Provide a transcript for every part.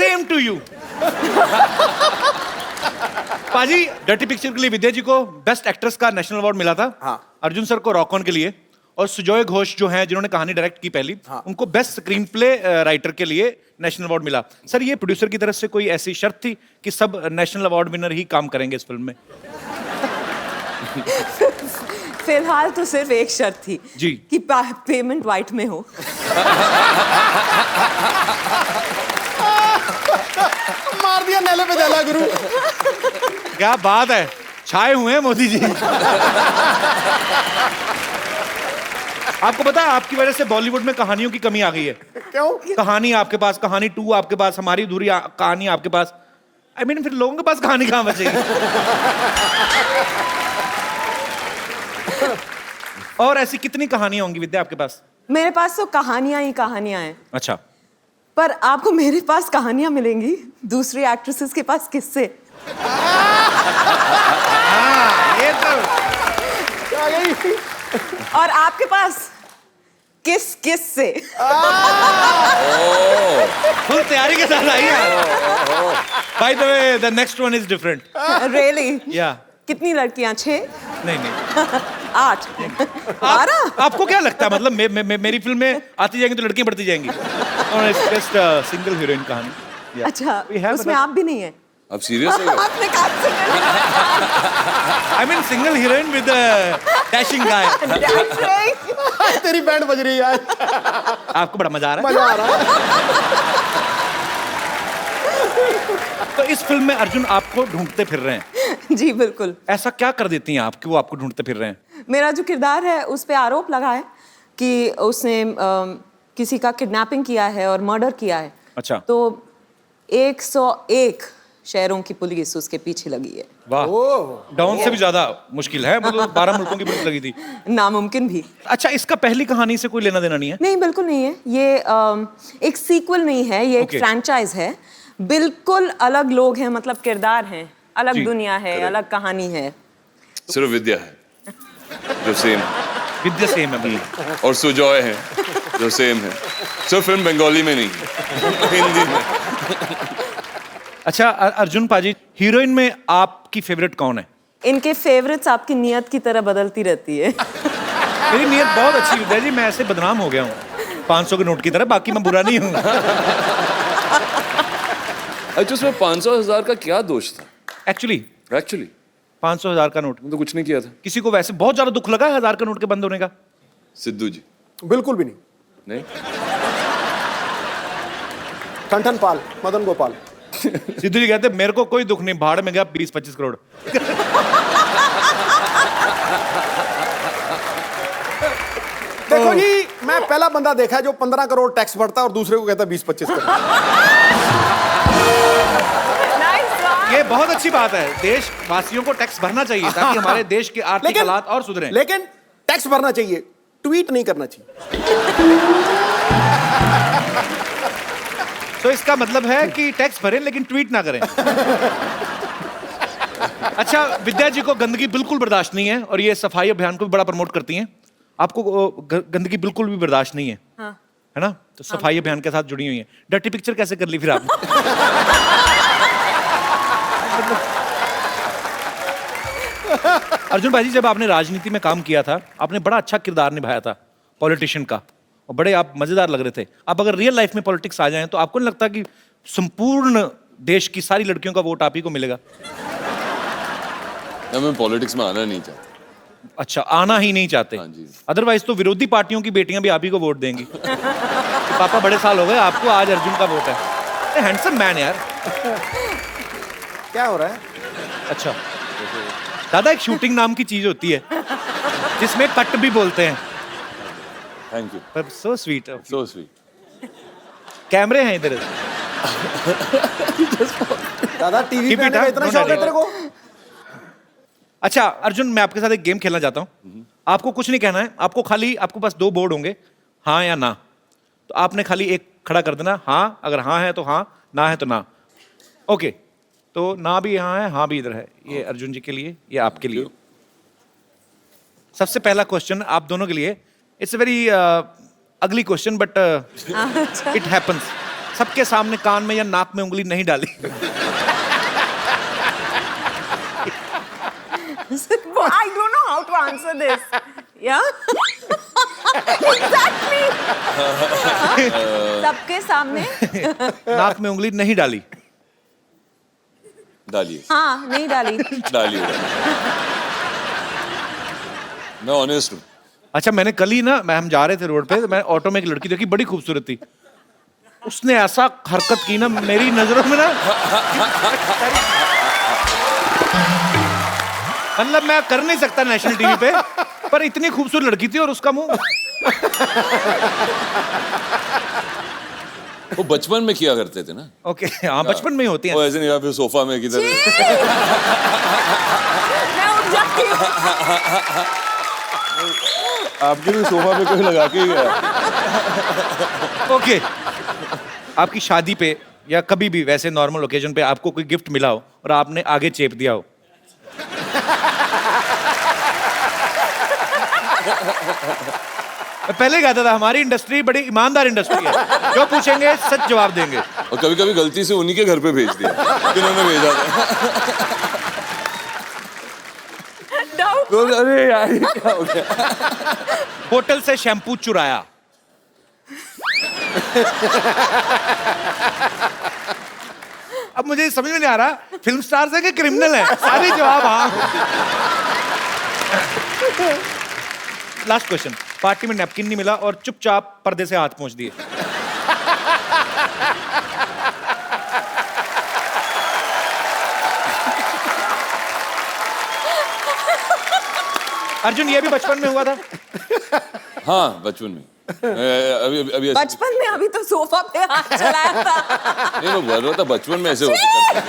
Same to you. पाजी, dirty picture के लिए विद्या जी को बेस्ट एक्ट्रेस का नेशनल अवार्ड मिला था। हाँ। अर्जुन सर को रॉक ऑन के लिए, और सुजॉय घोष जो हैं जिन्होंने कहानी डायरेक्ट की पहली, हाँ। उनको बेस्ट स्क्रीन प्ले राइटर के लिए नेशनल अवार्ड मिला। सर, ये प्रोड्यूसर की तरफ से कोई ऐसी शर्त थी कि सब नेशनल अवार्ड विनर ही काम करेंगे इस फिल्म में? फिलहाल तो सिर्फ एक शर्त थी जी। कि पेमेंट व्हाइट में हो। मार दिया नेले पे देला गुरु। क्या बात है, छाए हुए हैं मोदी जी। आपको पता है आपकी वजह से बॉलीवुड में कहानियों की कमी आ गई है। क्यों? कहानी आपके पास, कहानी 2 आपके पास, हमारी अधूरी कहानी आपके पास। I mean, फिर लोगों के पास कहानी कहां बचेगी? और ऐसी कितनी कहानियां होंगी विद्या आपके पास? मेरे पास तो कहानियां ही कहानियां हैं, अच्छा, पर आपको मेरे पास कहानियां मिलेंगी, दूसरी एक्ट्रेसेस के पास किससे? ये तो आ गई। और आपके पास किस से? फुल तैयारी के साथ आई है। By the way, the next one is different. Really? Yeah. कितनी लड़कियां? 6? नहीं 8? 12? आपको क्या लगता है, मतलब मेरी फिल्म में आती जाएंगी तो लड़कियां बढ़ती जाएंगी? और it's just a single heroine कहानी। Yeah. अच्छा, We have उसमें आप भी नहीं है? अब सीरियस है? आपने कहा I mean single heroine with a dashing guy. That's right. तेरी बैंड बज रही है यार। आपको बड़ा मजा आ रहा है? मजा आ रहा है। तो इस फिल्म में अर्जुन आपको ढूंढते फिर रहे हैं। जी बिल्कुल। ऐसा क्या कर देती हैं आप कि वो आपको ढूंढते फिर रहे हैं? मेरा जो किरदार है उस पे आरोप लगा है कि उसने किसी का किडनैपिंग किया है और मर्डर किया है। अच्छा। तो 101 शहरों की पुलिस उसके पीछे लगी है। वाह, डाउन से भी ज्यादा मुश्किल है, मतलब 12 मुल्कों की पुलिस लगी थी। नामुमकिन भी। अच्छा, इसका पहली कहानी से कोई लेना देना नहीं है? नहीं, बिल्कुल नहीं है। ये एक सीक्वल नहीं है, ये एक फ्रैंचाइज है। बिल्कुल अलग लोग हैं, मतलब किरदार हैं, अलग दुनिया है, अलग कहानी है। सिर्फ विद्या है जो सेम, विद्या सेम है और सुजॉय है जो सेम है। सिर्फ फिल्म बंगाली में नहीं, हिंदी में। अच्छा अर्जुन पाजी, हीरोइन में आपकी फेवरेट कौन है? इनके फेवरेट्स आपकी नियत की तरह बदलती रहती है। मेरी नियत बहुत अच्छी है विद्या जी, मैं ऐसे बदनाम हो गया हूँ 500 के नोट की तरह, बाकी मैं बुरा नहीं हूँ। अच्छा, उसमें 500,000 का क्या दोष था? एक्चुअली 500,000 का नोट तो कुछ नहीं किया था। किसी को वैसे बहुत ज्यादा दुख लगा है 1000 का नोट के बंद होने का? सिद्धू जी बिल्कुल भी नहीं। नहीं, ठन पाल, मदन गोपाल। सिद्धू जी कहते मेरे को कोई दुख नहीं, भाड़ में गया 20-25 करोड़। देखो जी, मैं पहला बंदा देखा है जो 15 करोड़ टैक्स भरता है और दूसरे को कहता है 20-25 करोड़। ये बहुत अच्छी बात है, देशवासियों को टैक्स भरना चाहिए ताकि हमारे देश के आर्थिक हालात और सुधरें। लेकिन टैक्स भरना चाहिए, ट्वीट नहीं करना चाहिए। तो इसका मतलब है कि टैक्स भरें लेकिन ट्वीट ना करें। अच्छा, विद्या जी को गंदगी बिल्कुल बर्दाश्त नहीं है और ये सफाई अभियान को भी बड़ा प्रमोट करती हैं। आपको गंदगी बिल्कुल भी बर्दाश्त नहीं है, हाँ। है ना? तो सफाई अभियान के साथ जुड़ी हुई है। डर्टी पिक्चर कैसे कर ली फिर आपने? अर्जुन भाई जी, जब आपने राजनीति में काम किया था, आपने बड़ा अच्छा किरदार निभाया था पॉलिटिशियन का, और बड़े आप मजेदार लग रहे थे। आप अगर रियल लाइफ में पॉलिटिक्स आ जाएं तो आपको नहीं लगता कि संपूर्ण देश की सारी लड़कियों का वोट आप ही को मिलेगा? ना, मैं पॉलिटिक्स में आना नहीं चाहता। अच्छा, आना ही नहीं चाहते? हाँ जी। अदरवाइज तो विरोधी पार्टियों की बेटियां भी आप ही को वोट देंगी। पापा बड़े साल हो गए आपको, आज अर्जुन का वोट है। हैंडसम मैन यार। क्या हो रहा है? अच्छा दादा, एक शूटिंग नाम की चीज होती है जिसमें कट भी बोलते हैं। थैंक यू, पर सो स्वीट, सो स्वीट। कैमरे हैं इधर। दादा टीवी पे Keep it आने का up, इतना don't शौक है worry. तेरे को? अच्छा अर्जुन, मैं आपके साथ एक गेम खेलना चाहता हूँ। आपको कुछ नहीं कहना है, आपको पास 2 बोर्ड होंगे, हाँ या ना। तो आपने खाली एक खड़ा कर देना, हाँ अगर हाँ है तो हाँ, ना है तो ना। ओके, तो ना भी यहाँ है, हाँ भी इधर है। ये अर्जुन जी के लिए, ये आपके लिए। सबसे पहला क्वेश्चन आप दोनों के लिए। It's a very ugly question but it happens. सबके सामने कान में या नाक में उंगली नहीं डाली। I don't know how to answer this. Yeah? Exactly. सबके सामने नाक में उंगली नहीं डाली। डालिए हाँ नहीं डाली। डालिए। मैं ऑनेस्ट हूँ। अच्छा मैंने कल ही ना हम जा रहे थे रोड पे, तो मैं ऑटो में एक लड़की देखी, बड़ी खूबसूरत थी। उसने ऐसा हरकत की ना मेरी नजरों में ना, मतलब मैं कर नहीं सकता नेशनल टीवी पे, पर इतनी खूबसूरत लड़की थी और उसका मुंह। वो बचपन में किया करते थे ना। ओके हाँ बचपन में ही होती वो है। ऐसे नहीं, या फिर सोफा में किधर। मैं उठ जाती हूँ। आपके भी सोफा पे कोई लगा के ही गया। ओके आपकी शादी पे या कभी भी वैसे नॉर्मल ओकेजन पे आपको कोई गिफ्ट मिला हो और आपने आगे चेप दिया हो। मैं पहले कहता था हमारी इंडस्ट्री बड़ी ईमानदार इंडस्ट्री है, जो पूछेंगे सच जवाब देंगे। और कभी कभी गलती से उन्हीं के घर पे भेज दिया जिन्होंने भेजा था। तो अरे यार ये क्या हो गया। होटल से शैम्पू चुराया। अब मुझे समझ में नहीं आ रहा फिल्म स्टार्स है कि क्रिमिनल है, सारे जवाब हाँ। लास्ट क्वेश्चन, पार्टी में नैपकिन नहीं मिला और चुपचाप पर्दे से हाथ पहुंच दिए। अर्जुन ये भी बचपन में हुआ था? हाँ बचपन में। अभी अभी बचपन में अभी तो सोफा पे हाथ चलाया था। नहीं मैं बोल रहा था बचपन में ऐसे होते करते।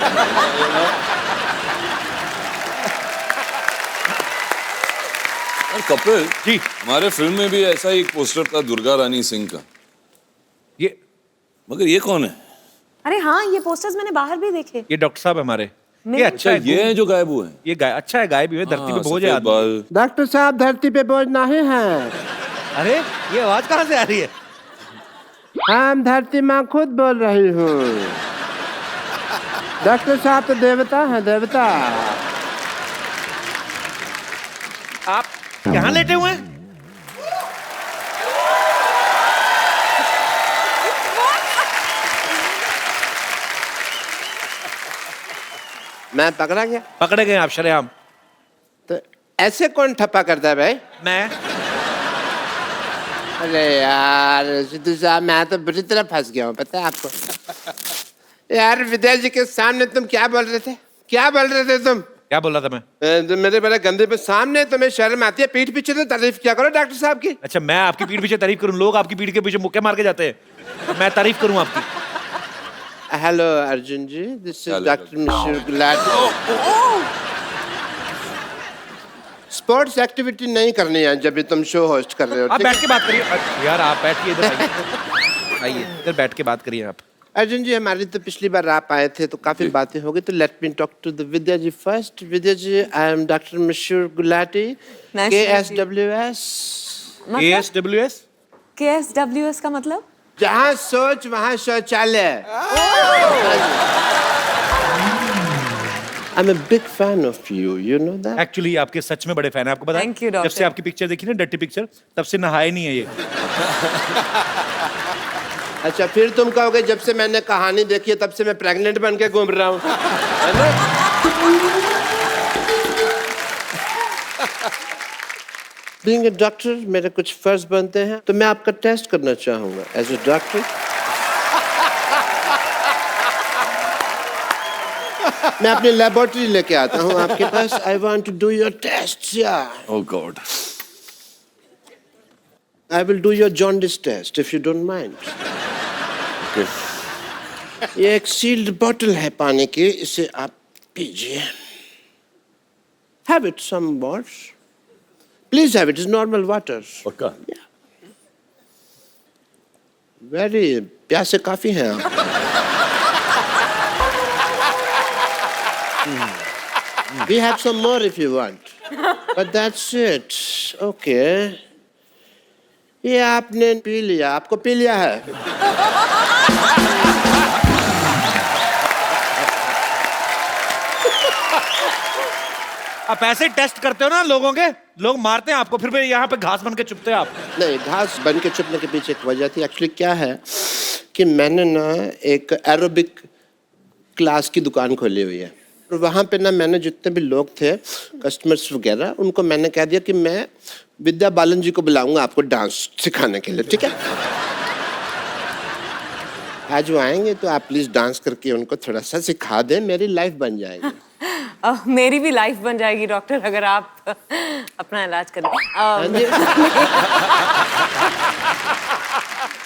और कपिल जी हमारे फिल्म में भी ऐसा एक पोस्टर था दुर्गा रानी सिंह का। ये मगर ये कौन है? अरे हाँ ये पोस्टर्स मैंने बाहर भी देखे। ये डॉक्टर साहब हमारे। ये मेरे- अच्छा है, ये है जो गायब हुए हैं। ये गाय अच्छा है, गाय भी हुए, धरती पे बोझ है सफेद आदमी। बाल। डॉक्टर साहब धरती पे बोझ नहीं है। अरे ये आवाज कहाँ से आ रही है? हम धरती माँ खुद बोल रही हूँ। डॉक्टर साहब तो देवता है, देवता। आप यहाँ लेटे हुए हैं? मैं पकड़ा गया पकड़े गए आप शरेआम। तो ऐसे कौन ठप्पा करता है भाई? मैं अरे यार सिद्धू साहब मैं तो बुरी तरह फंस गया हूँ, पता है आपको? यार विद्या जी के सामने तुम क्या बोल रहे थे? क्या बोल रहे थे तुम? क्या बोल रहा था मैं? जो मेरे बड़े गंदे पे सामने तुम्हें शर्म आती है, पीठ पीछे तो तारीफ क्या करो डॉक्टर साहब की। अच्छा मैं आपकी पीठ पीछे तारीफ करूं? लोग आपकी पीठ के पीछे मुक्के मार के जाते हैं, मैं तारीफ करूं आपकी? Hello Arjun ji, this is Hello, doctor Mishra Gulati. Sports activity नहीं करनी है जब भी तुम शो होस्ट कर रहे हो। आप ठीक बैठ है? के बात करिए यार, आप बैठिए इधर, आइए आइए इधर बैठ के बात करिए आप। अर्जुन जी हमारी तो पिछली बार आप आए थे तो काफी बातें हो गई, तो let me talk to the Vidya ji first. Vidya ji I am doctor Mishra Gulati, Nice to meet you. KSWS। ASWS KSWS का मतलब? जहाँ सोच वहाँ शौचालय। I'm a big fan of you, you know that? Actually आपके सच में बड़े फैन है, आपको पता है? Thank you, जब doctor. से आपकी पिक्चर देखी ना, डर्टी पिक्चर, तब से नहाए नहीं है ये। अच्छा फिर तुम कहोगे जब से मैंने कहानी देखी है तब से मैं प्रेग्नेंट बन के घूम रहा हूँ, है ना? Being a doctor मेरे कुछ फर्ज बनते हैं, तो मैं आपका टेस्ट करना चाहूँगा एज ए डॉक्टर। मैं अपनी लेबोरेटरी लेके आता हूँ आपके पास। I want to do your tests, yeah. Oh God. I will do your jaundice test if you don't mind. Okay. ये एक सील्ड बोतल है पानी की, इसे आप पीजिए। Have it some more. Please have it. It's normal water. पक्का? Very प्यासे काफी हैं आप। We have some more if you want. But that's it. Okay. ये आपने पी लिया, आपको पी लिया है। आप ऐसे टेस्ट करते हो ना लोगों के, लोग मारते हैं आपको, फिर भी यहाँ पे घास बन के चुपते हैं आप। नहीं, घास बन के चुपने के पीछे एक वजह थी। एक्चुअली क्या है कि मैंने ना एक एरोबिक क्लास की दुकान खोली हुई है, और वहाँ पे ना मैंने जितने भी लोग थे कस्टमर्स वगैरह, उनको मैंने कह दिया कि मैं विद्या बालन जी को बुलाऊंगा आपको डांस सिखाने के लिए, ठीक है? आज वो आएंगे तो आप प्लीज डांस करके उनको थोड़ा सा सिखा दें, मेरी लाइफ बन जाएगी। मेरी भी लाइफ बन जाएगी डॉक्टर, अगर आप अपना इलाज करें।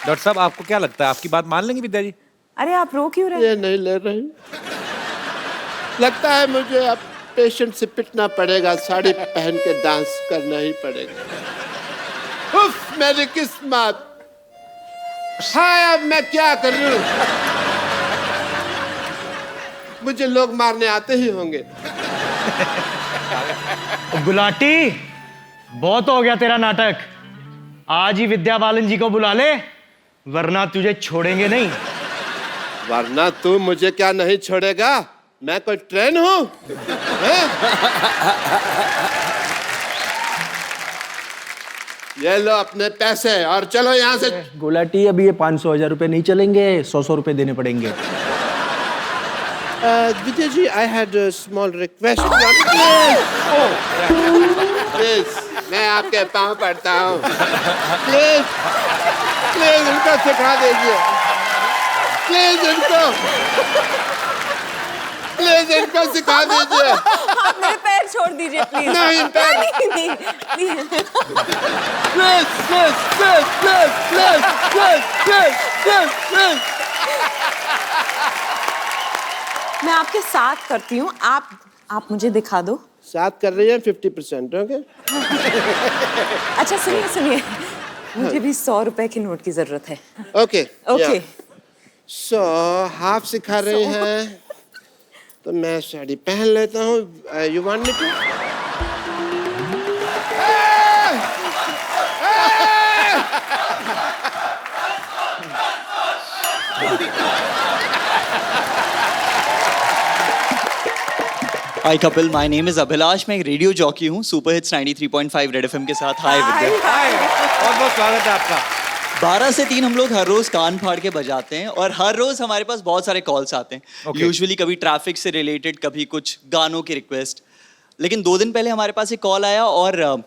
डॉक्टर साहब, आपको क्या लगता है, आपकी बात मान लेंगी विद्या जी? अरे आप रो क्यों रहे हैं? ये नहीं ले रही, लगता है मुझे अब पेशेंट से पिटना पड़ेगा, साड़ी पहन के डांस करना ही पड़ेगा। उफ, मेरी किस्मत। हाँ, अब मैं क्या करूं? मुझे लोग मारने आते ही होंगे। गुलाटी, बहुत हो गया तेरा नाटक। आज ही विद्या बालन जी को बुला ले, वरना तुझे छोड़ेंगे नहीं। वरना तू मुझे क्या नहीं छोड़ेगा? मैं कोई ट्रेन हूं? ये लो अपने पैसे और चलो यहाँ से। गुलाटी, अभी ये 500-1000 रुपए नहीं चलेंगे, 100 रुपए देने पड़ेंगे। Vijay ji, I had a small request. Please, मैं आपके पाँव पड़ता हूँ। Please, please इनको सिखा दीजिए। Please इनको सिखा दीजिए। आप मेरे पैर छोड़ दीजिए प्लीज। नहीं, पैर नहीं, Please. मैं आपके साथ करती हूँ, आप मुझे दिखा दो। साथ कर रही हैं 50%, ओके? अच्छा सुनिए, मुझे भी 100 रुपए के नोट की जरूरत है। ओके। ओके। सो हाफ सिखा रही हैं, तो मैं साड़ी पहन लेता हूँ। You want me to? Hi Kapil, my name is Abhilash. मैं एक रेडियो जॉकी हूँ सुपर हिट्स 93.5 रेड एफएम के साथ। हाय विद्या, हाय, बहुत बहुत स्वागत है आपका। 12 से 3 हम लोग हर रोज कान फाड़ के बजाते हैं, और हर रोज हमारे पास बहुत सारे कॉल्स आते हैं। Okay. यूजुअली कभी ट्रैफिक से रिलेटेड, कभी कुछ गानों की रिक्वेस्ट। लेकिन 2 दिन पहले हमारे पास एक कॉल आया, और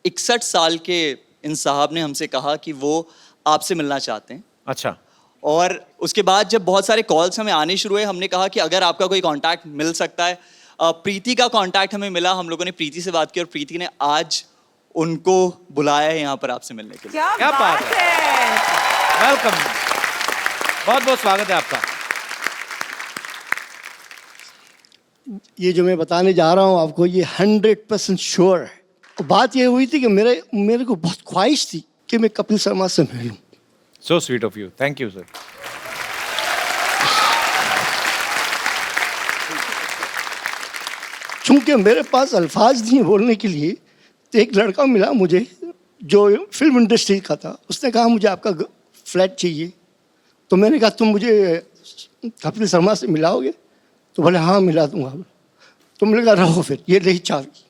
61 साल के इन साहब ने हमसे कहा कि वो आपसे मिलना चाहते हैं। अच्छा। और उसके बाद जब बहुत सारे कॉल्स हमें आने शुरू हुए, हमने कहा कि अगर आपका कोई कांटेक्ट मिल सकता है। प्रीति का कांटेक्ट हमें मिला, हम लोगों ने प्रीति से बात की, और प्रीति ने आज उनको बुलाया है यहाँ पर आपसे मिलने के लिए। क्या बात है। वेलकम, बहुत बहुत स्वागत है आपका। ये जो मैं बताने जा रहा हूँ आपको, ये 100% श्योर है। बात ये हुई थी कि मेरे को बहुत ख्वाहिश थी कि मैं कपिल शर्मा से मिलूं। So sweet of you, thank you sir. चूंकि मेरे पास अल्फाज नहीं बोलने के लिए, तो एक लड़का मिला मुझे जो फिल्म इंडस्ट्री का था। उसने कहा मुझे आपका फ्लैट चाहिए। तो मैंने कहा तुम मुझे कपिल शर्मा से मिलाओगे? तो बोले हाँ मिला दूंगा। तो मैंने कहा रहो फिर, ये रही चाबी।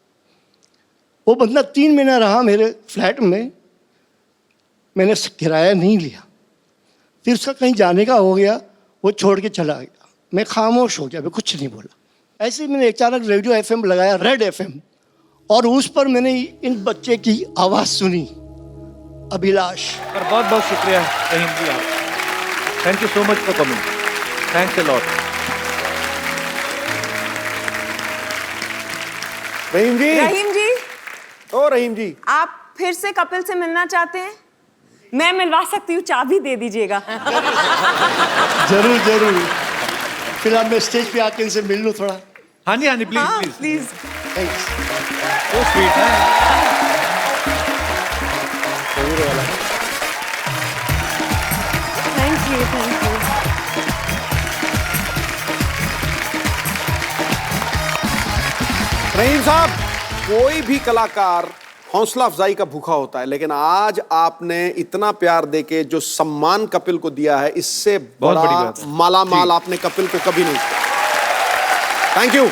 वो बंदा 3 महीना रहा मेरे फ्लैट में, मैंने किराया नहीं लिया। फिर उसका कहीं जाने का हो गया, वो छोड़ के चला गया। मैं खामोश हो गया, मैं कुछ नहीं बोला। ऐसे ही मैंने अचानक रेडियो एफएम लगाया, रेड एफएम, और उस पर मैंने इन बच्चे की आवाज़ सुनी, अभिलाष। और बहुत बहुत शुक्रिया रहीम जी, आप thank you so much for coming, thanks a lot. Rahim ji, ओ रहीम जी, आप फिर से कपिल से मिलना चाहते हैं? मैं मिलवा सकती हूँ, चाबी दे दीजिएगा। जरूर जरूर। फिर आप मैं स्टेज पे आके इनसे मिल लूँ थोड़ा। हाँ जी, हाँ जी, प्लीज हाँ please. Please. Thanks. So sweet है। Thank you. रहीम साहब, कोई भी कलाकार हौसला अफजाई का भूखा होता है, लेकिन आज आपने इतना प्यार देके जो सम्मान कपिल को दिया है, इससे बहुत बड़ी बड़ा बात है। मालामाल आपने कपिल को कभी नहीं किया। Thank you,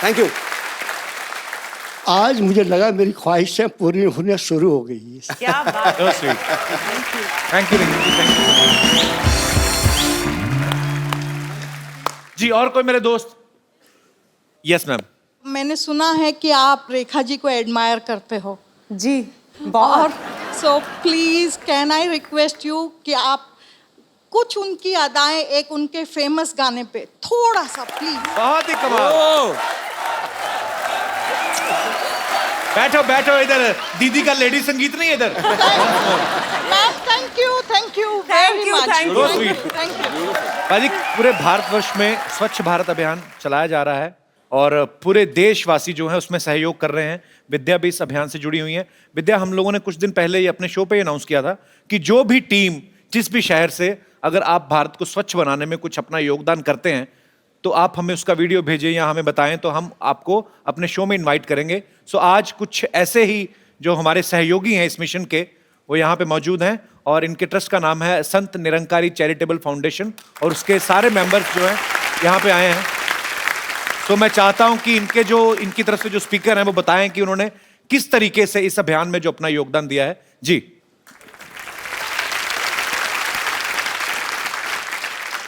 thank you. आज मुझे लगा मेरी ख्वाहिशें पूरी होना शुरू हो गई है। क्या बात So sweet. Thank you, Rinki ji. Thank you. जी और कोई मेरे दोस्त? Yes ma'am. मैंने सुना है कि आप रेखा जी को एडमायर करते हो जी और बहुत so please can I request you कि आप कुछ उनकी अदाएं एक उनके फेमस गाने पे थोड़ा सा प्लीज। बहुत ही कमाल। बैठो बैठो इधर, दीदी का लेडी संगीत नहीं है इधर। Ma'am thank you Thank very you, much thank you. So sweet. Thank you. भाजी पूरे भारतवर्ष में स्वच्छ भारत अभियान चलाया जा रहा है और पूरे देशवासी जो हैं उसमें सहयोग कर रहे हैं। विद्या भी इस अभियान से जुड़ी हुई है। विद्या, हम लोगों ने कुछ दिन पहले ही अपने शो पे अनाउंस किया था कि जो भी टीम जिस भी शहर से अगर आप भारत को स्वच्छ बनाने में कुछ अपना योगदान करते हैं तो आप हमें उसका वीडियो भेजें या हमें बताएं तो हम आपको अपने शो में इनवाइट करेंगे। सो आज कुछ ऐसे ही जो हमारे सहयोगी हैं इस मिशन के वो यहाँ पे मौजूद हैं और इनके ट्रस्ट का नाम है संत निरंकारी चैरिटेबल फाउंडेशन और उसके सारे मेंबर्स जो हैं यहाँ पे आए हैं। तो मैं चाहता हूं कि इनकी तरफ से जो स्पीकर हैं वो बताएं कि उन्होंने किस तरीके से इस अभियान में जो अपना योगदान दिया है। जी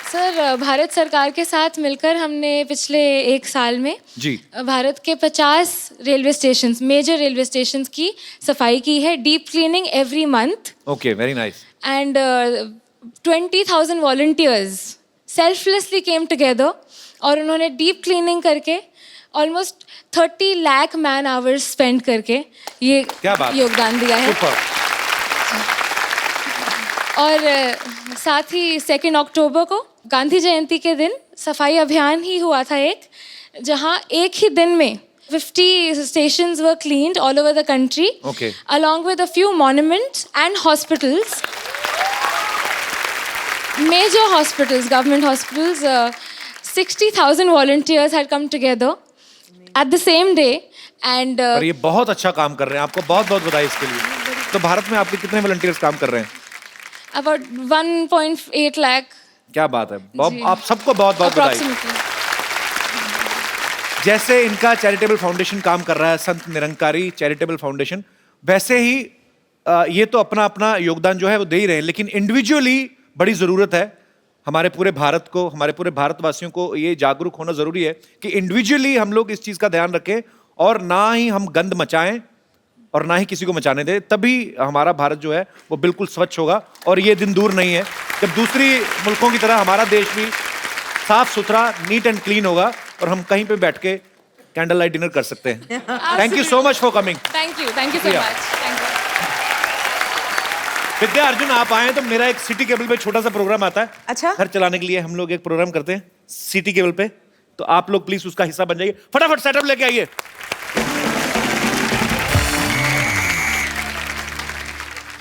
सर, भारत सरकार के साथ मिलकर हमने पिछले 1 साल में जी भारत के 50 railway stations, major railway stations की सफाई की है, deep cleaning every month. Okay, very nice. And 20,000 volunteers selflessly came together और उन्होंने डीप क्लीनिंग करके almost 30 lakh man hours spend करके ये क्या बात, योगदान दिया है। सुपर। और साथ ही 2 अक्टूबर को गांधी जयंती के दिन सफाई अभियान ही हुआ था जहां एक ही दिन में 50 stations were cleaned all over the country, Okay. along with a few monuments and hospitals, major hospitals, government hospitals. 60,000 volunteers had come together at the same day, and और ये बहुत अच्छा काम कर रहे हैं, आपको बहुत बहुत बधाई इसके लिए। तो भारत में आपके कितने वॉलंटियर्स काम कर रहे हैं? about 1.8 lakh. क्या बात है, जी। आप सबको बहुत बहुत बधाई। Approximately. जैसे इनका चैरिटेबल फाउंडेशन काम कर रहा है, संत निरंकारी चैरिटेबल फाउंडेशन, वैसे ही ये तो अपना अपना योगदान जो है वो दे ही रहे हैं, लेकिन इंडिविजुअली बड़ी ज़रूरत है हमारे पूरे भारत को, हमारे पूरे भारतवासियों को ये जागरूक होना ज़रूरी है कि इंडिविजुअली हम लोग इस चीज़ का ध्यान रखें और ना ही हम गंद मचाएं और ना ही किसी को मचाने दें, तभी हमारा भारत जो है वो बिल्कुल स्वच्छ होगा। और ये दिन दूर नहीं है जब दूसरी मुल्कों की तरह हमारा देश भी साफ सुथरा, नीट एंड क्लीन होगा और हम कहीं पे बैठ के कैंडल लाइट डिनर कर सकते हैं। Thank you so much for coming. Thank you so Yeah. much. Thank you. विद्या, अर्जुन आप आए तो मेरा एक सिटी केबल पे छोटा सा प्रोग्राम आता है। अच्छा। घर चलाने के लिए हम लोग एक प्रोग्राम करते हैं सिटी केबल पे, तो आप लोग प्लीज उसका हिस्सा बन जाइए। फटाफट सेटअप लेके आइए।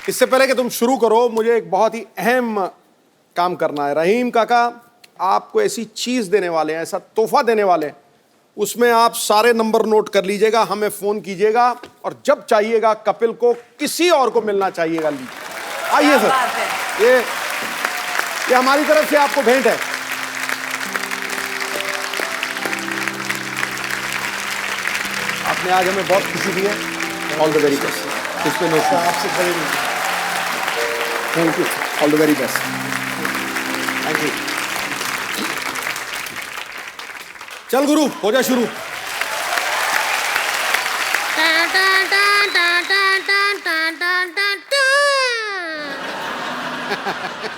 इससे पहले कि तुम शुरू करो, मुझे एक बहुत ही अहम काम करना है। रहीम काका आपको ऐसी चीज देने वाले हैं, ऐसा तोहफा देने वाले हैं, उसमें आप सारे नंबर नोट कर लीजिएगा, हमें फोन कीजिएगा और जब चाहिएगा कपिल को किसी और को मिलना चाहिएगा। आइए सर, बात है। ये हमारी तरफ से आपको भेंट है। आपने आज हमें बहुत खुशी दी है। All the very best. इसमें नोट आपसे thank you. All the very best. Thank you. चल गुरु, हो जा शुरू।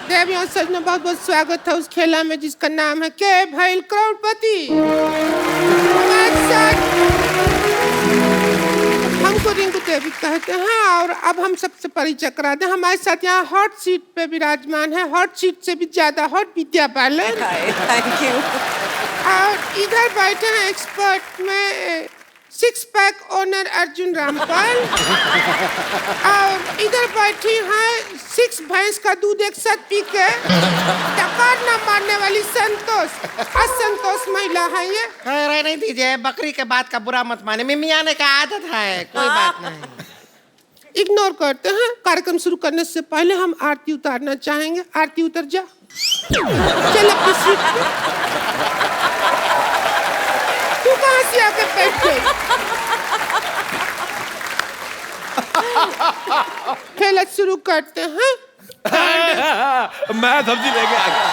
देवियों सजनों, बहुत बहुत स्वागत है उस खेला में जिसका नाम है के भैल करोड़पति। हमारे साथ हमको रिंकू देवी कहते हैं और अब हम सबसे परिचय करा दें। हमारे साथ यहाँ हॉट सीट पे विराजमान है, हॉट सीट से भी ज्यादा hot Vidya Balan. Thank you. और इधर बैठे हैं एक्सपर्ट में 6 पैक ओनर अर्जुन रामपाल। और इधर बैठी हैं 6 भैंस का दूध एक साथ पी के टकार न मारने वाली संतोष। असंतोष महिला है ये। नहीं दीजिए, बकरी के बात का बुरा मत माने, मिमी आने का आदत है, कोई बात नहीं। इग्नोर करते हैं। कार्यक्रम शुरू करने से पहले हम आरती उतारना चाहेंगे। आरती उतर जा। चल अपनी सीट पे। तू कहाँ से आके बैठ गई? खेला शुरू करते हैं। मैं सब्जी लेके आ गया।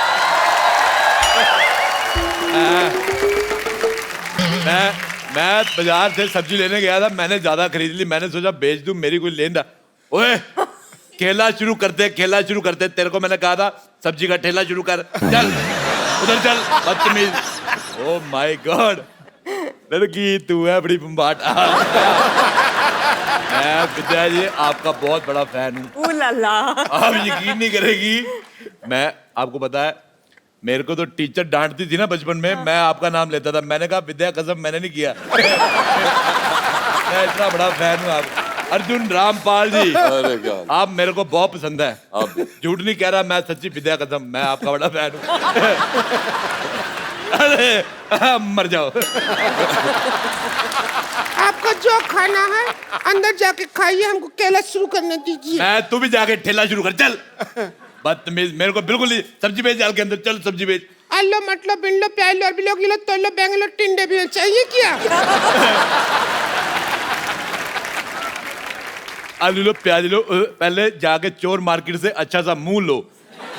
मैं बाजार से सब्जी लेने गया था, मैंने ज्यादा खरीद ली, मैंने सोचा बेच दूं, मेरी कोई लेना। ओए खेला शुरू करते, तेरे को मैंने कहा था सब्जी का ठेला शुरू कर, चल उधर चल, बदतमीज। ओ माय गॉड, लड़की तू है बड़ी बम्बाट। मैं विद्या जी आपका बहुत बड़ा फैन हूँ। आप यकीन नहीं करेगी, मैं आपको पता है मेरे को तो टीचर डांटती थी ना बचपन में, मैं आपका नाम लेता था, मैंने कहा विद्या कसम मैंने नहीं किया। मैं इतना बड़ा फैन हूँ आप अर्जुन रामपाल जी। आप मेरे को बहुत पसंद है, झूठ नहीं कह रहा, मैं सच्ची विद्या कसम मैं आपका बड़ा फैन हूँ। अरे मर जाओ। आपको जो खाना है अंदर जाके खाइए, हमको केला शुरू करने दीजिए। मैं तू भी जाके ठेला शुरू कर, चल। बदतमीज, मेरे को बिल्कुल नहीं। सब्जी बेच जाल के अंदर, चल सब्जी बेच। आलो मतलब बिल्लो प्यालो और बिलो किलो तोलो बेंगलो टिंडे भी चाहिए क्या? आलू लो प्याज लो, पहले जाके चोर मार्केट से अच्छा सा मुंह लो।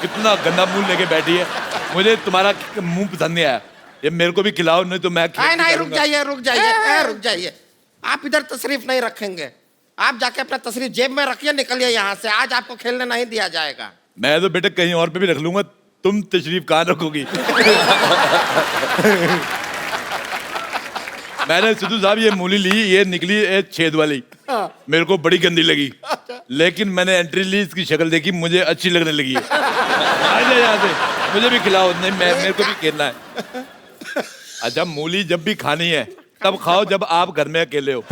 कितना गंदा मुंह लेके बैठी है, मुझे तुम्हारा मुंह पसंद नहीं आया, ये मेरे को भी खिलाओ, नहीं तो मैं नहीं रुक जाइए। आप इधर तशरीफ नहीं रखेंगे, आप जाके अपना तशरीफ जेब में रखिए, निकलिए यहाँ से, आज आपको खेलने नहीं दिया जाएगा। मैं तो बेटा कहीं और पे भी रख लूंगा, तुम तशरीफ कहाँ रखोगी? मैंने सिद्धू साहब ये मूली ली, ये निकली छेद वाली, मेरे को बड़ी गंदी लगी, लेकिन मैंने एंट्री ली, इसकी शक्ल देखी, मुझे अच्छी लगने लगी है। आ जा यहाँ से, मुझे भी खिलाओ। नहीं मेरे को भी खेलना है। अच्छा मूली जब भी खानी है तब खाओ जब आप घर में अकेले हो।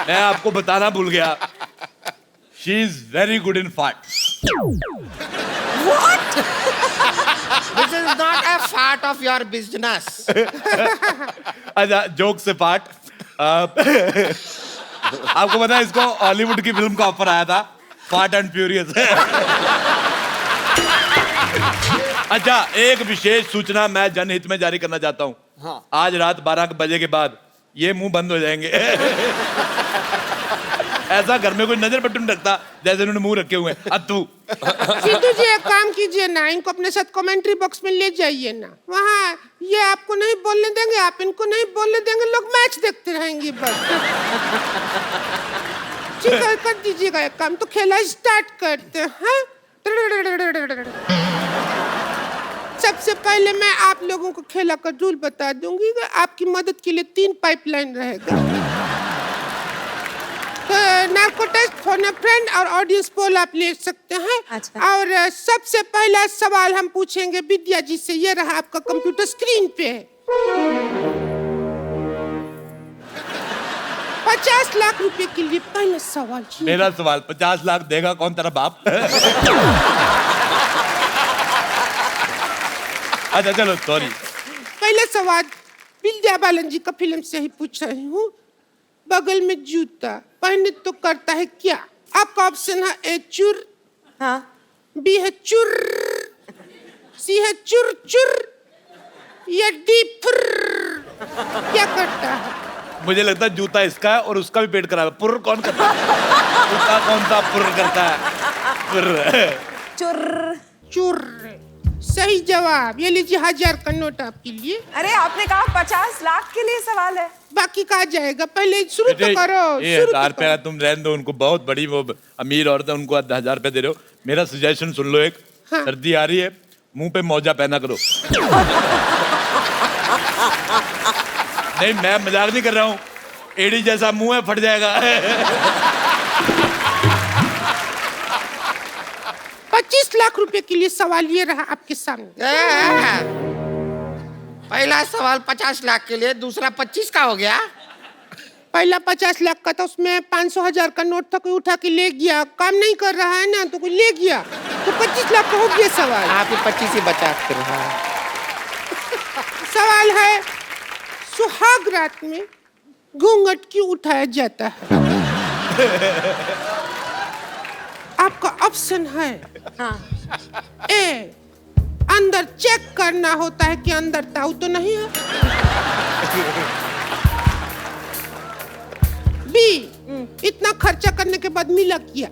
मैं आपको बताना भूल गया, she is very good in fart. What? This is not a part of your business. अच्छा जोक से पार्ट। आपको पता है इसको हॉलीवुड की फिल्म का ऑफर आया था, फास्ट एंड फ्यूरियस। अच्छा एक विशेष सूचना मैं जनहित में जारी करना चाहता हूँ। हाँ। आज रात 12 बजे के बाद ये मुंह बंद हो जाएंगे। ऐसा घर में कोई नजर बटन रखता जैसे उन्होंने मुंह रखे हुए हैं। अतु सिद्धू जी एक काम कीजिए ना, इनको अपने साथ कमेंट्री बॉक्स में ले जाइए ना, वहाँ ये आपको नहीं बोलने देंगे, आप इनको नहीं बोलने देंगे, लोग मैच देखते रहेंगे बस। ठीक है कर दीजिएगा एक काम, तो खेला स्टार्ट करते हैं। सबसे पहले मैं आप लोगों को खेला का रूल बता दूंगी, आपकी मदद के लिए 3 पाइपलाइन रहेगा। तो narco test, phone a friend और ऑडियंस पोल आप ले सकते हैं। अच्छा। और सबसे पहला सवाल हम पूछेंगे विद्या जी से, ये रहा आपका कंप्यूटर स्क्रीन पे। 50 लाख रुपए के लिए पहला सवाल। मेरा सवाल 50 लाख देगा कौन, तेरा बाप? अच्छा चलो सॉरी। पहला सवाल विद्या बालन जी का फिल्म से ही पूछ रही हूँ। बगल में जूता पहने तो करता है क्या? आपका ऑप्शन है ए चुर, हाँ, बी है चुर, सी है चुर चुर, या डी फुर। क्या करता है? मुझे लगता है जूता इसका है और उसका भी पेट खराब है। पुर कौन करता है? जूता कौन सा पुर करता है? पुर। चुर चुर सही जवाब। ये लीजिए 1000 का नोट आपके लिए। अरे आपने कहा 50 लाख के लिए सवाल है, बाकी कहा जाएगा, पहले शुरू तो करो। ये 1000 रुपया तुम रहने दो, उनको बहुत बड़ी वो अमीर औरत है, उनको 1000 रुपया दे रहे हो। मेरा सजेशन सुन लो एक, हाँ। सर्दी आ रही है, मुंह पे मौजा पहना करो। नहीं मैं मजाक नहीं कर रहा हूँ, एड़ी जैसा मुंह है, फट जाएगा। 25 लाख रुपए के लिए सवाल ये रहा आपके सामने। पहला सवाल 50 लाख के लिए, दूसरा 25 का हो गया। पहला 50 लाख का था, उसमें 500,000 का नोट था, कोई उठा के ले गया, काम नहीं कर रहा है ना तो कोई ले गया, तो 25 लाख का हो गया सवाल। आप ही 25 ही बचा कर रहा है। सवाल है सुहाग रात में घूंघट क्यों उठाया जाता है? आपका ऑप्शन है, हाँ, ए अंदर चेक करना होता है कि अंदर ताऊ तो नहीं है, बी, इतना खर्चा करने के बाद मिला क्या?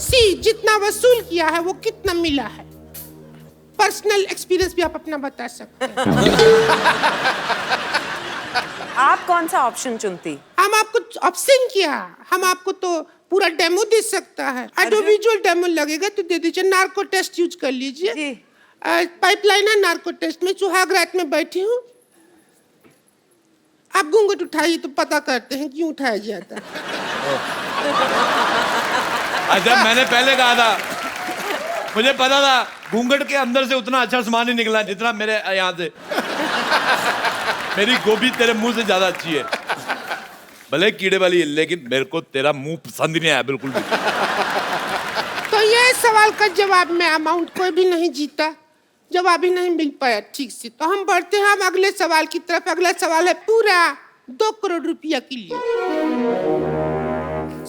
सी, जितना वसूल किया है वो कितना मिला है? पर्सनल एक्सपीरियंस भी आप अपना बता सकते हैं। आप कौन सा ऑप्शन चुनती? हम आपको ऑप्शन किया, हम आपको तो पूरा डेमो दे सकता है। ऑडियोविजुअल डेमो लगेगा तो दे दीजिए। नार्को टेस्ट यूज कर लीजिए। जी। पाइपलाइन है नार्को टेस्ट में। सुहाग रात में बैठी हूँ, आप घूंघट उठाइए तो पता करते हैं क्यों उठाया जाता है। अच्छा, मैंने पहले कहा था, मुझे पता था घूंघट के अंदर से उतना अच्छा सामान नहीं निकला जितना मेरे यहाँ से। मेरी गोभी तेरे मुंह से ज्यादा अच्छी है, भले कीड़े वाली है, लेकिन मेरे को तेरा मुंह पसंद नहीं आया बिल्कुल भी। तो ये सवाल का जवाब में अमाउंट कोई भी नहीं जीता, जवाब ही नहीं मिल पाया ठीक से। तो हम बढ़ते हैं हम अगले सवाल की तरफ। अगला सवाल है पूरा 2 करोड़ रुपया के लिए।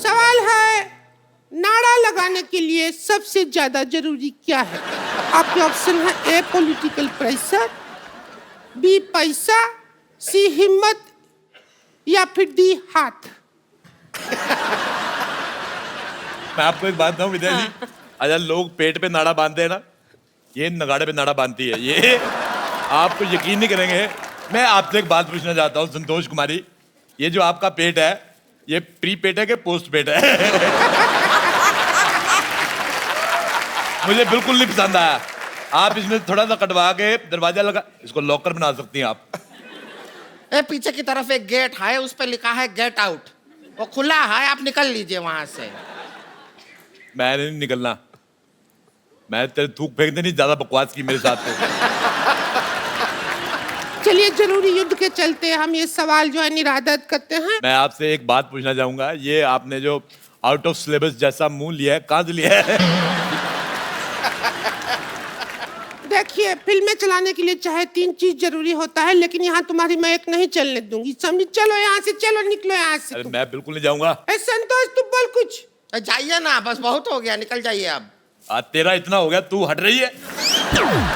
सवाल है, नारा लगाने के लिए सबसे ज्यादा जरूरी क्या है? आपके ऑप्शन है ए पॉलिटिकल प्रेशर, बी पैसा, सी हिम्मत, या फिर डी हाथ। मैं आपको एक बात बताऊं विद्या जी, अच्छा लोग पेट पे नाड़ा बांधते हैं ना, ये नगाड़े पे नाड़ा बांधती है। ये आपको यकीन नहीं करेंगे। मैं आपसे एक बात पूछना चाहता हूँ संतोष कुमारी, ये जो आपका पेट है, ये प्री पेट है कि पोस्ट पेट है? मुझे बिल्कुल नहीं पसंद आया। आप इसमें थोड़ा सा कटवा के दरवाजा लगा, इसको लॉकर बना सकती हैं आप। पीछे की तरफ एक गेट है, उस पर लिखा है गेट आउट, वो खुला है, आप निकल लीजिए वहां से। मैंने नहीं निकलना, मैं तेरे थूक फेंकने नहीं, ज्यादा बकवास की मेरे साथ तो। चलिए जरूरी युद्ध के चलते हम ये सवाल जो है निरादत करते हैं। मैं आपसे एक बात पूछना चाहूंगा, ये आपने जो आउट ऑफ सिलेबस जैसा मुंह लिया है, कहाँ से लिया है? देखिए, फिल्में चलाने के लिए चाहे 3 चीज जरूरी होता है, लेकिन यहाँ तुम्हारी मैं एक नहीं चलने दूंगी, समझी? चलो यहाँ से, चलो निकलो यहाँ से। अरे मैं बिल्कुल नहीं जाऊंगा। संतोष तू बोल कुछ। जाइए ना, बस बहुत हो गया, निकल जाइए अब। आज तेरा इतना हो गया, तू हट रही है,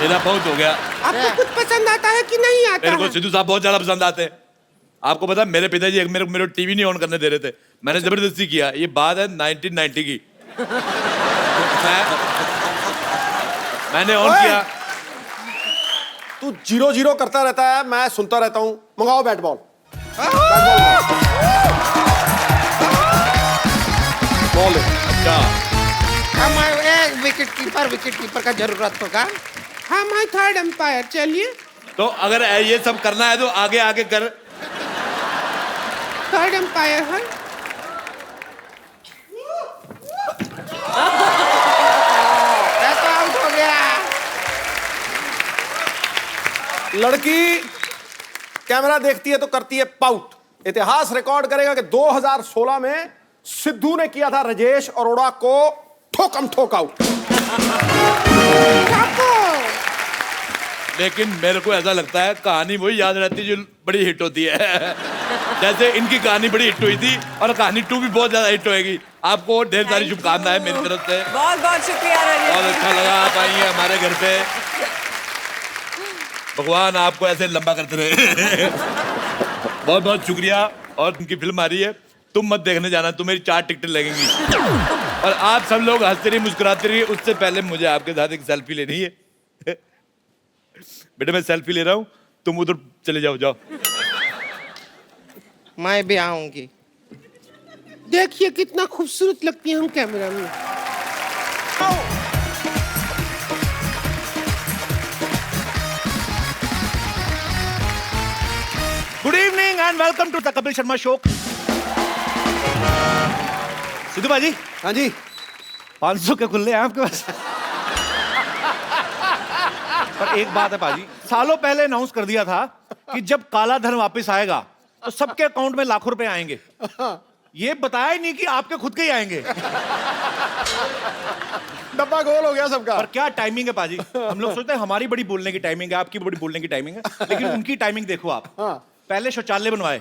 मेरा बहुत हो गया। आपको कुछ पसंद आता है कि नहीं आता? मेरे को सिद्धू साहब बहुत ज्यादा पसंद आते हैं। आपको पता है मेरे पिताजी मेरे टीवी नहीं ऑन करने दे रहे थे, मैंने जबरदस्ती किया। ये बात है 1990 की। मैंने ऑन किया। तू 0-0 करता रहता है, मैं सुनता रहता हूँ। मंगाओ बैट बॉल। बॉल अच्छा, हम विकेट कीपर का जरूरत होगा। हम हैं थर्ड एम्पायर। चलिए, तो अगर ये सब करना है तो आगे आगे कर। थर्ड एम्पायर है। तो आउट हो गया। लड़की कैमरा देखती है तो करती है पाउट। इतिहास रिकॉर्ड करेगा कि 2016 में सिद्धू ने किया था राजेश अरोड़ा को ठोकम ठोक आउट। लेकिन मेरे को ऐसा लगता है कहानी वही याद रहती है जो बड़ी हिट होती है। जैसे इनकी कहानी बड़ी हिट हुई थी और कहानी 2 भी बहुत ज्यादा हिट होएगी। आपको ढेर सारी शुभकामनाएं मेरी तरफ से। बहुत बहुत शुक्रिया राजेश। बहुत अच्छा लगा आप आई हैं हमारे घर पे। भगवान आपको ऐसे लंबा करते रहे। बहुत बहुत शुक्रिया। और उनकी फिल्म आ रही है, तुम मत देखने जाना, तुम्हें 4 टिकटें लगेंगी। और आप सब लोग हंसते रहिए, मुस्कुराते रहिए। उससे पहले मुझे आपके साथ एक सेल्फी लेनी है। बेटा मैं सेल्फी ले रहा हूँ, तुम उधर चले जाओ। जाओ, मैं भी आऊंगी। देखिए कितना खूबसूरत लगती है हम कैमरा में। Good evening and welcome to the Kapil Sharma show. Sidhu भाजी। हाँ जी। 500 के खुले हैं आपके पास? पर एक बात है पाजी, सालों पहले अनाउंस कर दिया था कि जब काला धन वापस आएगा तो सबके अकाउंट में लाखों रुपए आएंगे। ये बताया ही नहीं कि आपके खुद के ही आएंगे। डब्बा गोल हो गया सबका। पर क्या टाइमिंग है पाजी। हम लोग सोचते हैं हमारी बड़ी बोलने की टाइमिंग है, आपकी बड़ी बोलने की टाइमिंग है, लेकिन उनकी टाइमिंग देखो आप। पहले शौचालय बनवाए।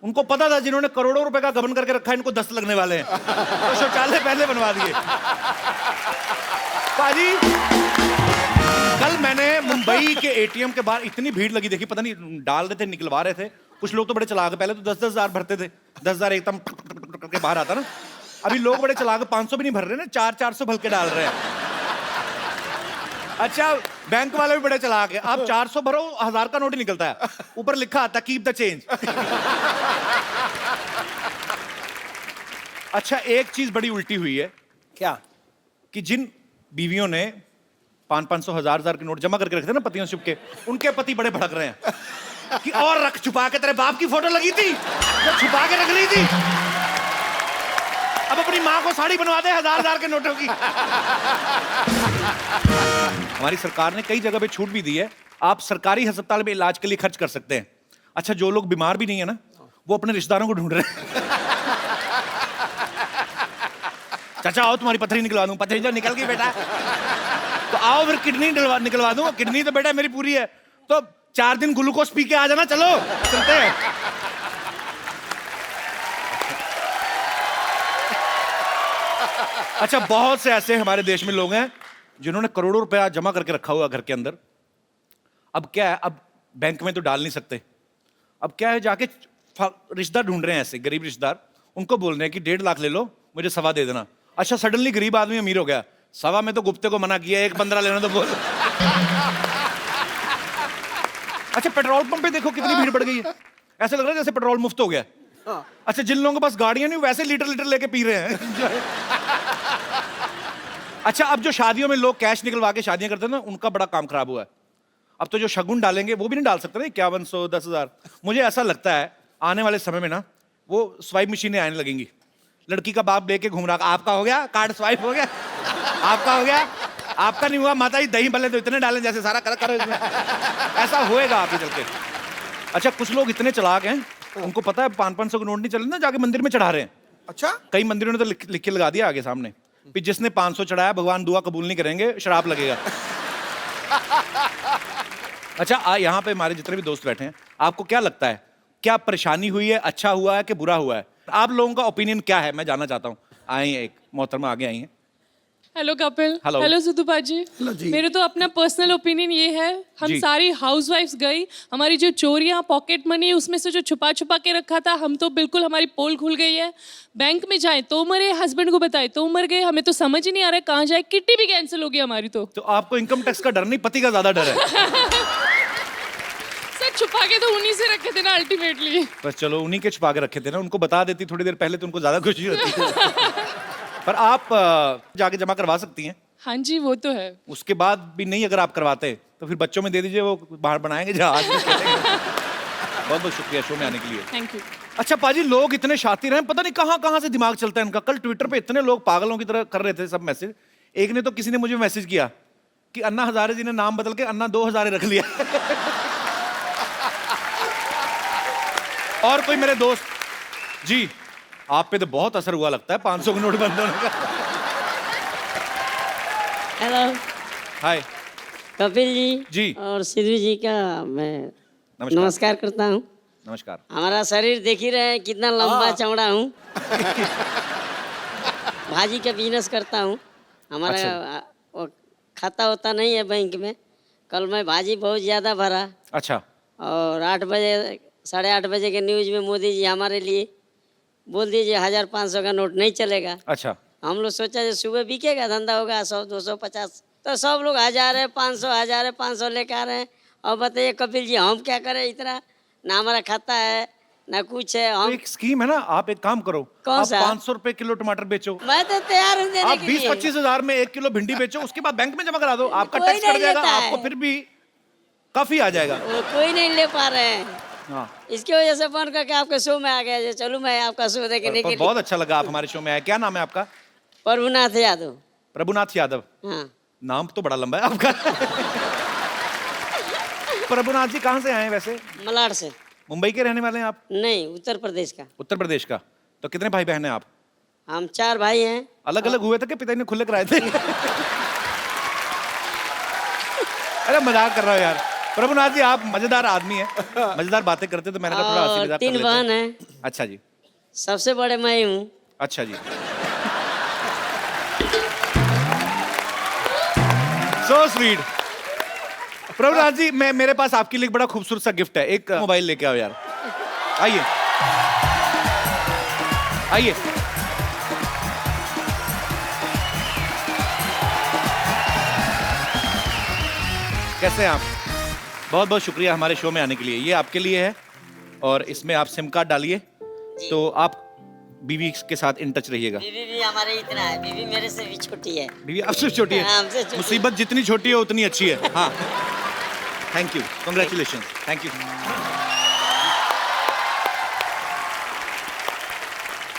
उनको पता था जिन्होंने करोड़ों रुपए का गबन करके रखा है इनको 10 लगने वाले हैं, तो शौचालय पहले बनवा दिए। पाजी कल मैंने मुंबई के एटीएम के बाहर इतनी भीड़ लगी देखी, पता नहीं डाल रहे थे निकलवा रहे थे, कुछ लोग तो बड़े चलाक, पहले तो 10-10 हजार भरते थे, 10,000 एकदम करके बाहर आता ना, अभी लोग बड़े चलाक 500 भी नहीं भर रहे ना, 400 भर के डाल रहे हैं। अच्छा बैंक वाले भी बड़े चलाक है, आप 400 भरो 1000 का नोट ही निकलता है, ऊपर लिखा आता कीप द चेंज। अच्छा एक चीज बड़ी उल्टी हुई है क्या? कि जिन बीवियों ने 500 1000 के नोट जमा करके रखे थे ना पतियों से छुप के, उनके पति बड़े भड़क रहे हैं कि और रख, छुपा के, तेरे बाप की फोटो लगी थी तो छुपा के रख ली थी, अब अपनी मां को साड़ी बनवा दे 1000 के नोटों की। हमारी सरकार ने कई जगह पे छूट भी दी है, आप सरकारी अस्पताल में इलाज के लिए खर्च कर सकते हैं। अच्छा जो लोग बीमार भी नहीं है ना, वो अपने रिश्तेदारों को ढूंढ रहे हैं। चाचा आओ तुम्हारी पथरी निकलवा दूं, पथरी जो निकल गई बेटा तो आओ फिर किडनी निकलवा दूं, किडनी तो बेटा मेरी पूरी है, तो 4 दिन ग्लूकोज पी के आ जाना, चलो चलते हैं। अच्छा बहुत से ऐसे हमारे देश में लोग हैं जिन्होंने करोड़ों रुपया जमा करके रखा हुआ घर के अंदर, अब क्या है, अब बैंक में तो डाल नहीं सकते, अब क्या है, जाके रिश्तेदार ढूंढ रहे हैं, ऐसे गरीब रिश्तेदार, उनको बोल रहे हैं कि 1.5 लाख ले लो, मुझे 1.25 दे देना। अच्छा सडनली गरीब आदमी अमीर हो गया, 1.25 में तो गुप्ते को मना किया, 1.15 लेना तो बोल। अच्छा पेट्रोल पंप पे देखो कितनी भीड़ बढ़ गई है, ऐसा लग रहा है जैसे पेट्रोल मुफ्त हो गया। अच्छा जिन लोगों के पास गाड़ियां नहीं वैसे लीटर लेके पी रहे हैं। अच्छा अब जो शादियों में लोग कैश निकलवा के शादियां करते हैं ना, उनका बड़ा काम खराब हुआ है। अब तो जो शगुन डालेंगे वो भी नहीं डाल सकते ना, 5100 10,000। मुझे ऐसा लगता है आने वाले समय में ना वो स्वाइप मशीनें आने लगेंगी, लड़की का बाप लेके घूम रहा, आपका हो गया कार्ड स्वाइप हो गया, आपका हो गया, आपका नहीं हुआ माता जी दही भले तो इतने डालें जैसे सारा करो इसमें। ऐसा होएगा आगे चल के। अच्छा कुछ लोग इतने चलाक हैं, उनको पता है 500 के नोट नहीं चले ना, जाके मंदिर में चढ़ा रहे हैं। अच्छा कई मंदिरों ने तो लिख के लगा दिया आगे सामने, फिर जिसने 500 चढ़ाया भगवान दुआ कबूल नहीं करेंगे, श्राप लगेगा। अच्छा यहाँ पे हमारे जितने भी दोस्त बैठे हैं, आपको क्या लगता है, क्या परेशानी हुई है, अच्छा हुआ है कि बुरा हुआ है? आप लोगों का ओपिनियन क्या है, मैं जानना चाहता हूँ। आई हैं एक मोहतरमा आगे आई हैं। Hello Kapil, hello. Hello Sidhu paaji. मेरे तो अपना पर्सनल ओपिनियन ये है, हम सारी हाउसवाइफ्स गई, हमारी जो चोरियां पॉकेट मनी उसमें से जो छुपा के रखा था, हम तो बिल्कुल हमारी पोल खुल गई है। बैंक में जाए तो मरे, हस्बैंड को बताए तो मर गए, हमें तो समझ ही नहीं आ रहा है कहाँ जाए, किट्टी भी कैंसिल हो गई हमारी। तो आपको इनकम टैक्स का डर नहीं, पति का ज्यादा डर है। सर छुपा के तो उन्हीं से रखे थे ना अल्टीमेटली। बस चलो उन्हीं के छुपा के रखे थे ना, उनको बता देती थोड़ी देर पहले तो उनको ज्यादा खुशी होती। पर आप जाके जमा करवा सकती हैं। हाँ जी वो तो है। उसके बाद भी नहीं अगर आप करवाते तो फिर बच्चों में दे दीजिए, वो बाहर बनाएंगे जहाज में खेलेंगे। बहुत बहुत शुक्रिया शो में आने के लिए। Thank you. अच्छा पाजी लोग इतने शातिर हैं, पता नहीं कहाँ से दिमाग चलता है इनका। कल ट्विटर पे इतने लोग पागलों की तरह कर रहे थे सब मैसेज। एक ने तो किसी ने मुझे मैसेज किया कि अन्ना हजारे जी ने नाम बदल के अन्ना 2 हजारे रख लिया। और कोई मेरे दोस्त जी आप पे तो बहुत असर हुआ लगता है 500 के नोट बंद होने का। हेलो हाय कपिल जी और सिद्धू जी का मैं नमस्कार करता हूँ। नमस्कार। हमारा शरीर देख ही रहे हैं कितना लंबा चौड़ा हूँ। भाजी का बिजनेस करता हूँ। हमारा वो खाता होता नहीं है बैंक में। कल मैं भाजी बहुत ज़्यादा भरा। अच्छा। और 8 बजे 8:30 बजे के न्यूज़ में मोदी जी हमारे लिए बोल दीजिए 1500 का नोट नहीं चलेगा। अच्छा। हम लोग सोचा जो सुबह बिकेगा धंधा होगा 100 200 50, तो सब लोग 1000 है 500 लेकर आ रहे हैं। और बताइए कपिल जी हम क्या करें, इतना ना हमारा खाता है ना कुछ है। हम तो एक स्कीम है ना, आप एक काम करो, कौन सा? 500 रुपए किलो टमाटर बेचो। मैं तो तैयार हूँ देने आप के लिए। 20-25 हजार में 1 किलो भिंडी बेचो, उसके बाद बैंक में जमा करा दो, आपका कोई टैक्स कट नहीं जाएगा, लेता है। आपको फिर भी काफी आ जाएगा। वो कोई नहीं ले पा रहे हैं। हाँ। इसकी वजह से फोन करके आपके शो में आ गया। चलो मैं आपका शो देखने के लिए। बहुत अच्छा लगा आप हमारे शो में आए। क्या नाम है आपका? प्रभुनाथ यादव। प्रभुनाथ यादव। हाँ। नाम तो बड़ा लंबा है आपका। प्रभुनाथ जी कहाँ से आए हैं वैसे? मलाड से। मुंबई के रहने वाले हैं आप? नहीं उत्तर प्रदेश का। उत्तर प्रदेश का। तो कितने भाई बहन हैं आप? हम 4 भाई हैं। अलग अलग हुए थे कि पिताजी ने खुले कराए थे? अरे मजाक कर रहा हूँ यार। प्रभुनाथ जी आप मजेदार आदमी हैं, मजेदार बातें करते, तो मैंने कहा थोड़ा हंसी मजाक कर लेते हैं। 3 बहन हैं। अच्छा जी। सबसे बड़े मैं हूँ। अच्छा जी। So sweet. प्रभुनाथ जी, मेरे पास आपके लिए एक बड़ा खूबसूरत सा गिफ्ट है। एक मोबाइल लेके आओ यार। आइए आइए। कैसे हैं आप? बहुत बहुत शुक्रिया हमारे शो में आने के लिए। ये आपके लिए है और इसमें आप सिम कार्ड डालिए तो आप बीवी के साथ इन टच रहिएगा। बीवी भी हमारे इतना है, बीवी मेरे से भी छोटी है। बीवी आपसे छोटी है? हमसे छोटी। मुसीबत जितनी छोटी है उतनी अच्छी है। हाँ, thank you, congratulation, thank you.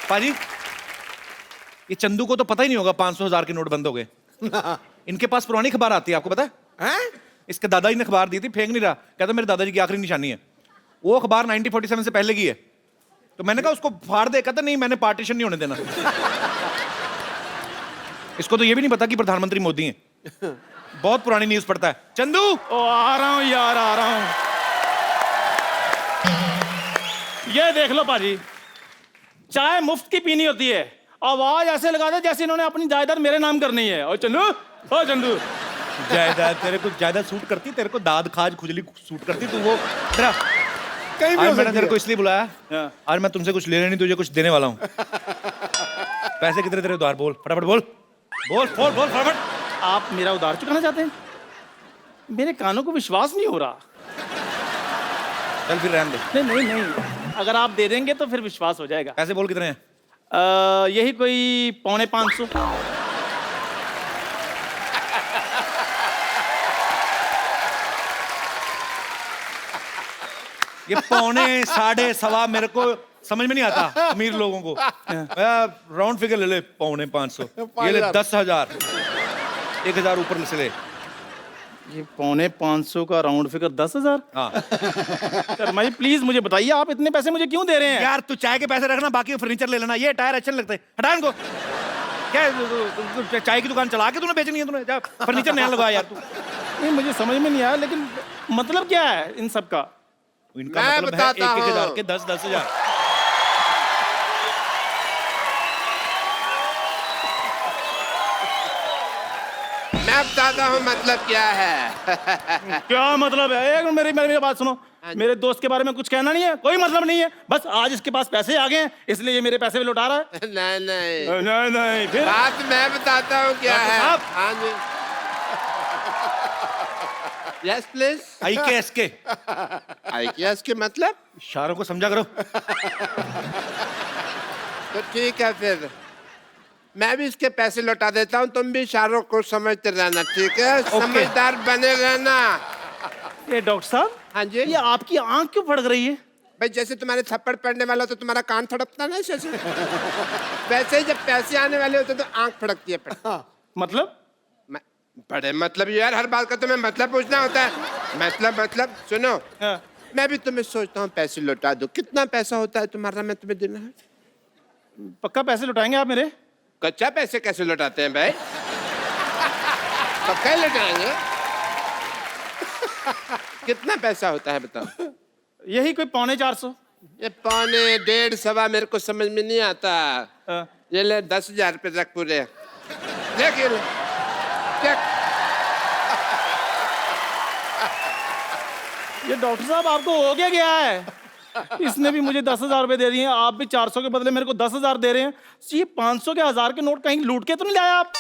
पाजी, ये चंदू को तो पता ही नहीं होगा 500,000 के नोट बंद हो गए। इनके पास पुरानी खबर आती है, आपको पता है? इसके दादाजी ने अखबार दी थी, फेंक नहीं रहा, कहता मेरे दादाजी की आखिरी निशानी है। वो अखबार 1947 से पहले की है। तो मैंने कहा उसको फाड़ दे, कहता नहीं मैंने पार्टीशन नहीं होने देना। इसको तो ये भी नहीं पता कि प्रधानमंत्री मोदी हैं। बहुत पुरानी न्यूज पढ़ता है। चंदू, ओ आ रहा हूं यार, आ रहा हूं। ये देख लो पाजी, चाय मुफ्त की पीनी होती है, आवाज ऐसे लगा दे जैसे इन्होंने अपनी जायदाद मेरे नाम करनी है। और चंदू, ओ चंदू, जायदाद तेरे को जायदाद सूट करती, तेरे को दाद खाज खुजली सूट करती। तू वो तेरा कहीं भी आज मैंने तेरे को इसलिए बुलाया, आज मैं तुमसे कुछ लेने नहीं, तुझे कुछ देने वाला हूँ। पैसे कितने तेरे उधार? बोल फटाफट, बोल बोल बोल बोल फटाफट। आप मेरा उधार चुकाना चाहते हैं? मेरे कानों को विश्वास नहीं हो रहा। चल फिर रहने दे। नहीं नहीं नहीं, अगर आप दे देंगे तो फिर विश्वास हो जाएगा। पैसे बोल कितने हैं? यही कोई 550। ये 5.25, 1.25 मेरे को समझ में नहीं आता अमीर लोगों को। राउंड फिगर ले ले, 550। ये ले 10,000, 1,000 ऊपर से ले। ये 550 का राउंड फिगर 10,000? हाँ। शर्मा जी प्लीज मुझे बताइए, आप इतने पैसे मुझे क्यों दे रहे हैं? यार तू चाय के पैसे रखना, बाकी फर्नीचर ले लेना। ये टायर अच्छे लगते हैं, हटा इनको। क्या चाय की दुकान चला के तूने बेचनी है? तूने जा फर्नीचर नया लगवाया यार तू। नहीं मुझे समझ में नहीं आया, लेकिन मतलब क्या है इन सब का? इनका मतलब है 1,000 के 10,000। मैं बताता हूँ मतलब क्या है। क्या मतलब है? एक मेरी मेरी बात सुनो, मेरे दोस्त के बारे में कुछ कहना नहीं है, कोई मतलब नहीं है, बस आज इसके पास पैसे आ गए हैं इसलिए ये मेरे पैसे भी लौटा रहा है। नहीं नहीं नहीं नहीं, फिर बात मैं बताता हूँ क्या है। हाँ जी, यस प्लीज। IKS के मतलब इशारों को समझा करो। तो ठीक है, फिर मैं भी इसके पैसे लौटा देता हूँ, तुम भी इशारों को समझते रहना, ठीक है? समझदार बने रहना। ये डॉक्टर साहब, हाँ जी, ये आपकी आंख क्यों फड़क रही है? भाई जैसे तुम्हारे थप्पड़ पड़ने वाला तो तुम्हारा कान फड़कता ना, ऐसे वैसे ही जब पैसे आने वाले होते तो आंख फड़कती है। मतलब? बड़े मतलब यार, हर बात का तुम्हें मतलब पूछना होता है। मतलब सुनो, मैं भी तुम्हें सोचता हूँ पैसे लौटा दो। कितना पैसा होता है तुम्हारा, मैं तुम्हें देना है? पक्का पैसे लौटाएंगे आप मेरे? कच्चा पैसे कैसे लौटाते हैं भाई? पक्का लौटाएंगे। कितना पैसा होता है बताओ? यही कोई 450। ये 4.25, 1.25 मेरे को समझ में नहीं आता। ये ले 10,000 रुपये रख पूरे, देखिए क्या। ये डॉक्टर साहब आपको हो गया है? इसने भी मुझे 10,000 रुपए दे दिए, आप भी 400 के बदले मेरे को 10,000 दे रहे हैं। ये 500 के 1,000 के नोट कहीं लूट के तो नहीं लाया आप?